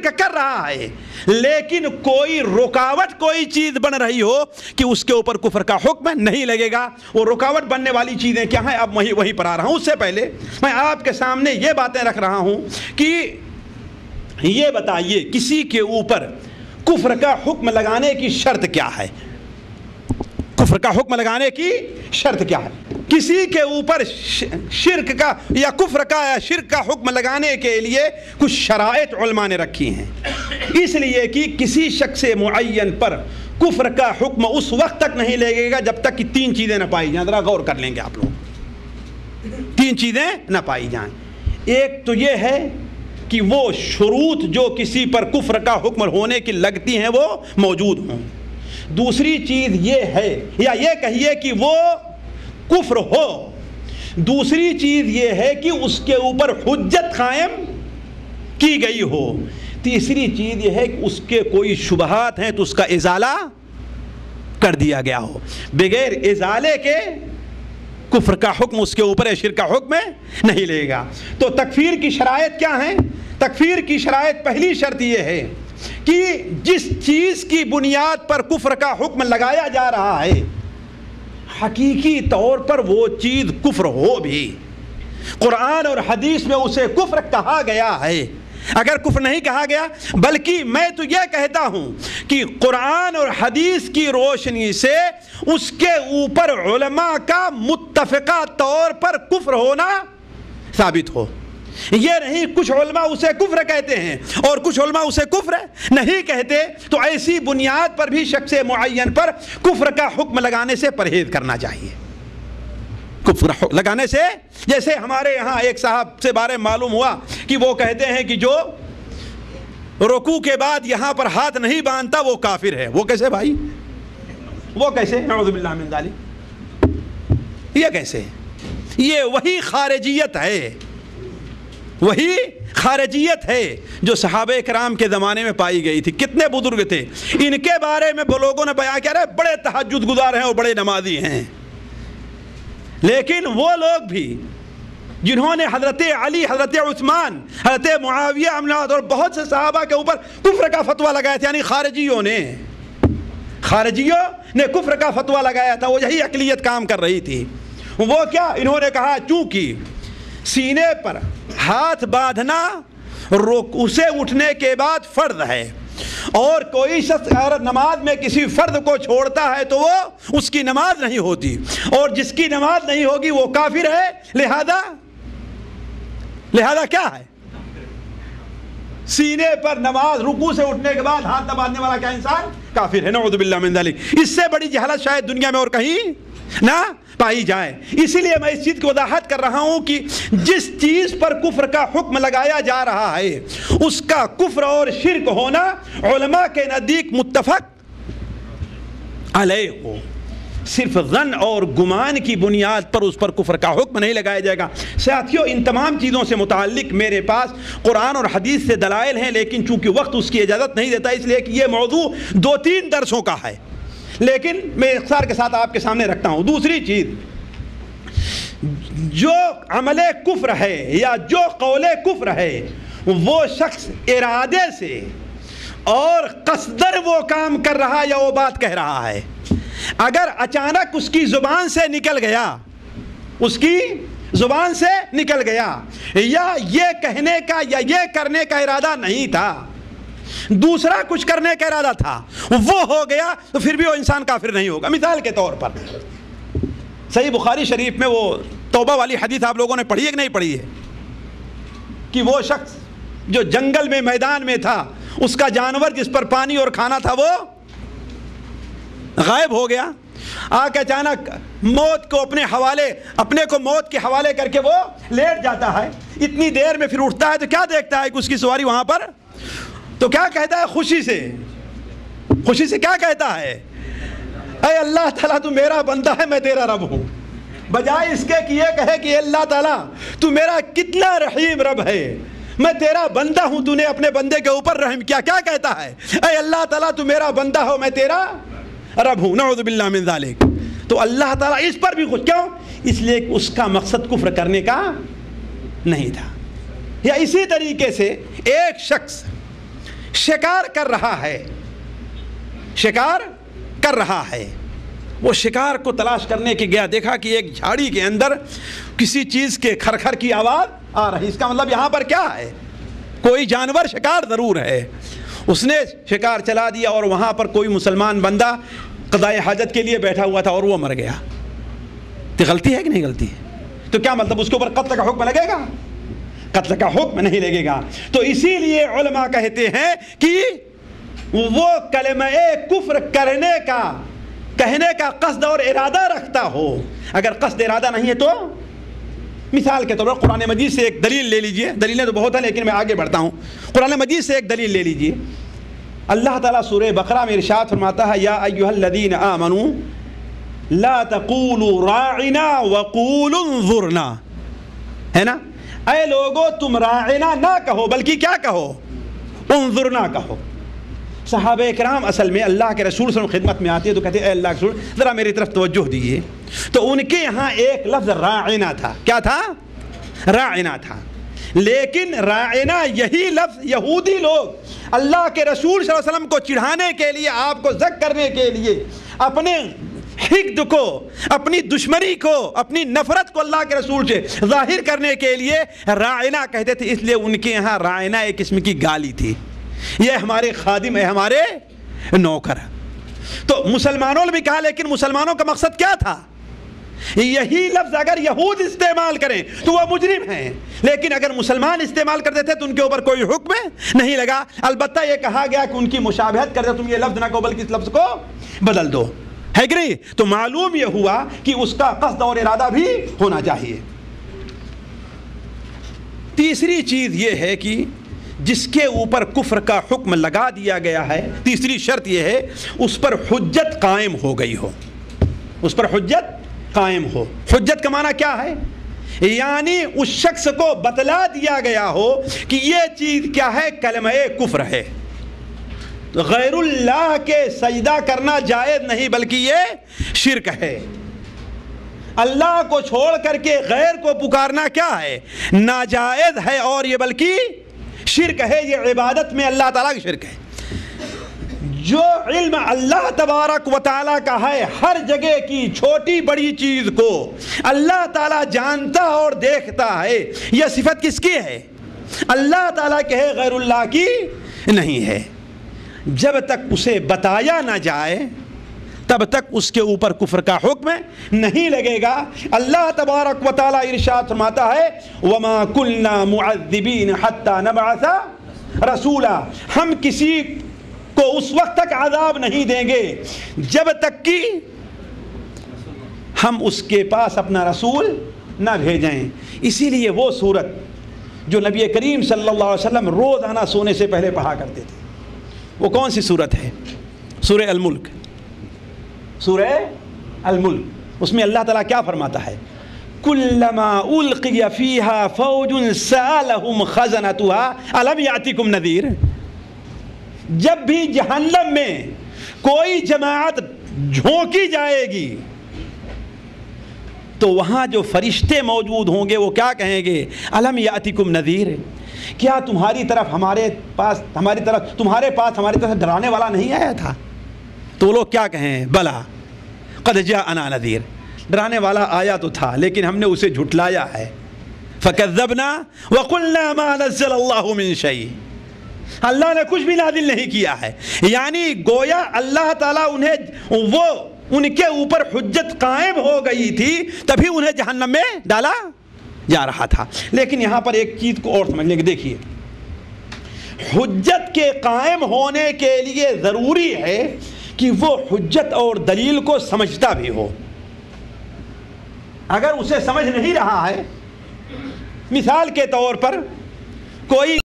کر رہا ہے لیکن کوئی رکاوٹ کوئی چیز بن رہی ہو کہ اس کے اوپر کفر کا حکم نہیں لگے گا. وہ رکاوٹ بننے والی چیزیں کیا ہیں اب وہی پر آ رہا ہوں. اس سے پہلے میں آپ کے سامنے یہ باتیں رکھ رہا ہوں کہ یہ بتائیے کسی کے اوپر کفر کا حکم لگانے کی شرط کیا ہے؟ کفر کا حکم لگانے کی شرط کیا ہے؟ کسی کے اوپر شرک کا یا کفر کا یا شرک کا حکم لگانے کے لیے کچھ شرائط علماء نے رکھی ہیں. اس لیے کہ کسی شخص معین پر کفر کا حکم اس وقت تک نہیں لگے گا جب تک کہ 3 چیزیں نہ پائی جائیں. ذرا غور کر لیں گے آپ لوگ. 3 چیزیں نہ پائی جائیں. ایک تو یہ ہے کہ وہ شروط جو کسی پر کفر کا حکم ہونے کی لگتی ہیں وہ موجود ہوں. دوسری چیز یہ ہے یا یہ کہیے کہ وہ کفر ہو. دوسری چیز یہ ہے کہ اس کے اوپر حجت قائم کی گئی ہو. تیسری چیز یہ ہے کہ اس کے کوئی شبہات ہیں تو اس کا ازالہ کر دیا گیا ہو. بغیر ازالے کے کفر کا حکم اس کے اوپر شرک کا حکم نہیں لے گا. تو تکفیر کی شرائط کیا ہیں؟ تکفیر کی شرائط پہلی شرط یہ ہے کہ جس چیز کی بنیاد پر کفر کا حکم لگایا جا رہا ہے حقیقی طور پر وہ چیز کفر ہو بھی. قرآن اور حدیث میں اسے کفر کہا گیا ہے. اگر کفر نہیں کہا گیا بلکہ میں تو یہ کہتا ہوں کہ قرآن اور حدیث کی روشنی سے اس کے اوپر علماء کا متفقہ طور پر کفر ہونا ثابت ہو. یہ نہیں کچھ علماء اسے کفر کہتے ہیں اور کچھ علماء اسے کفر نہیں کہتے تو ایسی بنیاد پر بھی شخص معین پر کفر کا حکم لگانے سے پرہیز کرنا چاہیے. کفر لگانے سے جیسے ہمارے یہاں ایک صاحب سے بارے معلوم ہوا کہ وہ کہتے ہیں کہ جو رکوع کے بعد یہاں پر ہاتھ نہیں باندھتا وہ کافر ہے. وہ کیسے بھائی؟ وہ کیسے؟ نعوذ باللہ من ذالک. یہ کیسے؟ یہ وہی خارجیت ہے. وہی خارجیت ہے جو صحابہ کرام کے زمانے میں پائی گئی تھی. کتنے بزرگ تھے ان کے بارے میں لوگوں نے بیان کیا رہے بڑے تہجد گزار ہیں اور بڑے نمازی ہیں. لیکن وہ لوگ بھی جنہوں نے حضرت علی، حضرت عثمان، حضرت معاویہ اور بہت سے صحابہ کے اوپر کفر کا فتویٰ لگایا تھا، یعنی خارجیوں نے کفر کا فتویٰ لگایا تھا. وہ یہی عقلیت کام کر رہی تھی. وہ کیا انہوں نے کہا چونکہ سینے پر ہاتھ باندھنا اسے اٹھنے کے بعد فرض ہے اور کوئی شخص اگر نماز میں کسی فرض کو چھوڑتا ہے تو وہ اس کی نماز نہیں ہوتی اور جس کی نماز نہیں ہوگی وہ کافر ہے. لہذا کیا ہے؟ سینے پر نماز رکوع سے اٹھنے کے بعد ہاتھ نہ باندھنے والا کیا انسان کافر ہے. نعوذ باللہ من ذالک. اس سے بڑی جہالت شاید دنیا میں اور کہیں نہ پائی جائے. اسی لیے میں اس چیز کی وضاحت کر رہا ہوں کہ جس چیز پر کفر کا حکم لگایا جا رہا ہے اس کا کفر اور شرک ہونا علماء کے نزدیک متفق علیہ ہو. صرف ظن اور گمان کی بنیاد پر اس پر کفر کا حکم نہیں لگایا جائے گا. ساتھیوں ان تمام چیزوں سے متعلق میرے پاس قرآن اور حدیث سے دلائل ہیں لیکن چونکہ وقت اس کی اجازت نہیں دیتا اس لیے کہ یہ موضوع 2-3 درسوں کا ہے لیکن میں اختصار کے ساتھ آپ کے سامنے رکھتا ہوں. دوسری چیز جو عمل کفر ہے یا جو قول کفر ہے وہ شخص ارادے سے اور قصدر وہ کام کر رہا یا وہ بات کہہ رہا ہے. اگر اچانک اس کی زبان سے نکل گیا یا یہ کہنے کا یا یہ کرنے کا ارادہ نہیں تھا دوسرا کچھ کرنے کا ارادہ تھا وہ ہو گیا تو پھر بھی وہ انسان کافر نہیں ہوگا. مثال کے طور پر صحیح بخاری شریف میں وہ توبہ والی حدیث آپ لوگوں نے پڑھی ہے کہ نہیں پڑھی ہے کہ وہ شخص جو جنگل میں میدان میں تھا اس کا جانور جس پر پانی اور کھانا تھا وہ غائب ہو گیا. آ کے اچانک موت کو اپنے کو موت کے حوالے کر کے وہ لیٹ جاتا ہے. اتنی دیر میں پھر اٹھتا ہے تو کیا دیکھتا ہے کہ اس کی سواری وہاں پر تو کیا کہتا ہے خوشی سے کیا کہتا ہے اے اللہ تعالیٰ تو میرا بندہ ہے میں تیرا رب ہوں. بجائے اس کے کہ یہ کہے کہ اللہ تعالیٰ تو میرا کتنا رحیم رب ہے میں تیرا بندہ ہوں تو نے اپنے بندے کے اوپر رحم کیا. کیا کہتا ہے اے اللہ تعالیٰ تو میرا بندہ ہو میں تیرا رب ہوں. نعوذ باللہ من ذالک. تو اللہ تعالیٰ اس پر بھی خوش کیوں؟ اس لیے کہ اس کا مقصد کفر کرنے کا نہیں تھا. یا اسی طریقے سے ایک شخص شکار کر رہا ہے، شکار کر رہا ہے، وہ شکار کو تلاش کرنے کے گیا، دیکھا کہ ایک جھاڑی کے اندر کسی چیز کے کھرکھر کی آواز آ رہی، اس کا مطلب یہاں پر کیا ہے، کوئی جانور شکار ضرور ہے۔ اس نے شکار چلا دیا اور وہاں پر کوئی مسلمان بندہ قضائے حاجت کے لیے بیٹھا ہوا تھا اور وہ مر گیا۔ تو غلطی ہے کہ نہیں غلطی ہے؟ تو کیا مطلب اس کے اوپر قتل کا حکم لگے گا؟ قتل کا حکم نہیں لگے گا۔ تو اسی لیے علماء کہتے ہیں کہ وہ کلمہ کفر کرنے کا، کہنے کا قصد اور ارادہ رکھتا ہو، اگر قصد ارادہ نہیں ہے تو مثال کے طور پر قرآن مجید سے ایک دلیل لے لیجئے، دلیلیں تو بہت ہیں لیکن میں آگے بڑھتا ہوں، قرآن مجید سے ایک دلیل لے لیجئے۔ اللہ تعالیٰ سورہ بقرہ میں ارشاد فرماتا ہے یا ایھا الذین آمنوا لا تقولوا راعنا وقولوا انظرنا، ہے نا؟ اے لوگو تم راعنا نہ کہو بلکہ کیا کہو؟ انظرنا کہو۔ صحابہ کرام اصل میں اللہ کے رسول صلی اللہ علیہ وسلم خدمت میں آتے ہیں تو کہتے ہیں اے اللہ کے رسول ذرا میری طرف توجہ دیجیے، تو ان کے یہاں ایک لفظ راعنا تھا، کیا تھا؟ راعنا تھا، لیکن راعنا یہی لفظ یہودی لوگ اللہ کے رسول صلی اللہ علیہ وسلم کو چڑھانے کے لیے، آپ کو زک کرنے کے لیے، اپنے حقد کو، اپنی دشمنی کو، اپنی نفرت کو اللہ کے رسول سے ظاہر کرنے کے لیے راعنا کہتے تھے، اس لیے ان کے یہاں راعنا ایک قسم کی گالی تھی، یہ ہمارے خادم ہے، ہمارے نوکر۔ تو مسلمانوں نے بھی کہا، لیکن مسلمانوں کا مقصد کیا تھا؟ یہی لفظ اگر یہود استعمال کریں تو وہ مجرم ہیں، لیکن اگر مسلمان استعمال کرتے تھے تو ان کے اوپر کوئی حکم نہیں لگا۔ البتہ یہ کہا گیا کہ ان کی مشابہت کرتے، تم یہ لفظ نہ کہو بلکہ اس لفظ کو بدل دو، ہے کہ نہیں؟ تو معلوم یہ ہوا کہ اس کا قصد اور ارادہ بھی ہونا چاہیے۔ تیسری چیز یہ ہے کہ جس کے اوپر کفر کا حکم لگا دیا گیا ہے، تیسری شرط یہ ہے اس پر حجت قائم ہو گئی ہو، اس پر حجت قائم ہو۔ حجت کا معنی کیا ہے؟ یعنی اس شخص کو بتلا دیا گیا ہو کہ یہ چیز کیا ہے، کلمہ کفر ہے، غیر اللہ کے سجدہ کرنا جائز نہیں بلکہ یہ شرک ہے، اللہ کو چھوڑ کر کے غیر کو پکارنا کیا ہے، ناجائز ہے، اور یہ بلکہ شرک ہے، یہ عبادت میں اللہ تعالیٰ کی شرک ہے۔ جو علم اللہ تبارک و تعالیٰ کا ہے، ہر جگہ کی چھوٹی بڑی چیز کو اللہ تعالیٰ جانتا اور دیکھتا ہے، یہ صفت کس کی ہے؟ اللہ تعالیٰ کی ہے، غیر اللہ کی نہیں ہے۔ جب تک اسے بتایا نہ جائے تب تک اس کے اوپر کفر کا حکم نہیں لگے گا۔ اللہ تبارک و تعالیٰ ارشاد فرماتا ہے وَمَا كُنَّا مُعَذِّبِينَ حَتَّى نَبْعَثَ رَسُولًا، ہم کسی کو اس وقت تک عذاب نہیں دیں گے جب تک کہ ہم اس کے پاس اپنا رسول نہ بھیجیں۔ اسی لیے وہ سورت جو نبی کریم صلی اللہ علیہ وسلم روزانہ سونے سے پہلے پڑھا کرتے تھے، وہ کون سی سورت ہے؟ سورہ الملک، سورہ الملک۔ اس میں اللہ تعالیٰ کیا فرماتا ہے؟ کلما القی فیہا فوج سألہم خزنتها الم یأتکم نذیر، جب بھی جہنم میں کوئی جماعت جھونکی جائے گی تو وہاں جو فرشتے موجود ہوں گے وہ کیا کہیں گے؟ الم یأتکم نذیر، کیا تمہاری طرف ہمارے طرف ڈرانے والا نہیں آیا تھا؟ تو وہ لوگ کیا کہیں؟ بلا قد جاءنا نذیر، ڈرانے والا آیا تو تھا لیکن ہم نے اسے جھٹلایا ہے۔ فکذبنا وقلنا ما نزل اللہ من شیء، اللہ نے کچھ بھی نازل نہیں کیا ہے، یعنی گویا اللہ تعالیٰ ان کے اوپر حجت قائم ہو گئی تھی تبھی انہیں جہنم میں ڈالا جا رہا تھا۔ لیکن یہاں پر ایک چیز کو اور سمجھنے کے دیکھیے، حجت کے قائم ہونے کے لیے ضروری ہے کہ وہ حجت اور دلیل کو سمجھتا بھی ہو۔ اگر اسے سمجھ نہیں رہا ہے، مثال کے طور پر کوئی